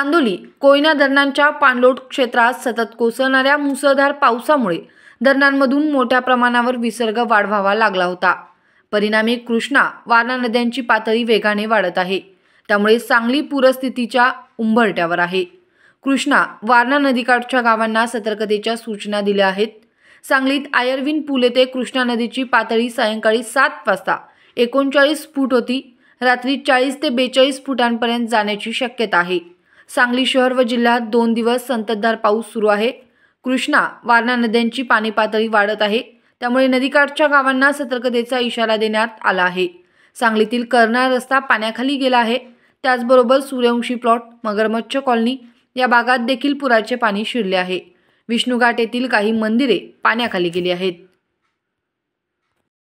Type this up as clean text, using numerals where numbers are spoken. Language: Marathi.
चांदोली कोयना धरणांच्या पाणलोट क्षेत्रात सतत कोसळणाऱ्या मुसळधार पावसामुळे धरणांमधून मोठ्या प्रमाणावर विसर्ग वाढवावा लागला होता। परिणामी कृष्णा वारणा नद्यांची पातळी वेगाने वाढत आहे। त्यामुळे सांगली पूरस्थितीच्या उंबरठ्यावर आहे। कृष्णा वारणा नदीकाठच्या गावांना सतर्कतेच्या सूचना दिल्या आहेत। सांगलीत आयर्विन पूल येथे कृष्णा नदीची पातळी सायंकाळी 7 वाजता 39 फूट होती। रात्री 40 ते 42 फुटांपर्यंत जाण्याची शक्यता आहे। सांगली शहर व जिल्ह्यात 2 दिवस संततधार पाऊस सुरू आहे। कृष्णा वारणा नद्यांची पाणी पातळी वाढत आहे। त्यामुळे नदीकाठच्या गावांना सतर्कतेचा इशारा देण्यात आला आहे। सांगलीतील कर्नाळ रस्ता पाण्याखाली गेला आहे। त्याचबरोबर सूर्यवंशी प्लॉट, मगरमच्छ कॉलनी या भागात देखील पुराचे पाणी शिरले आहे। विष्णुघाट येथील काही मंदिरे पाण्याखाली गेली आहेत।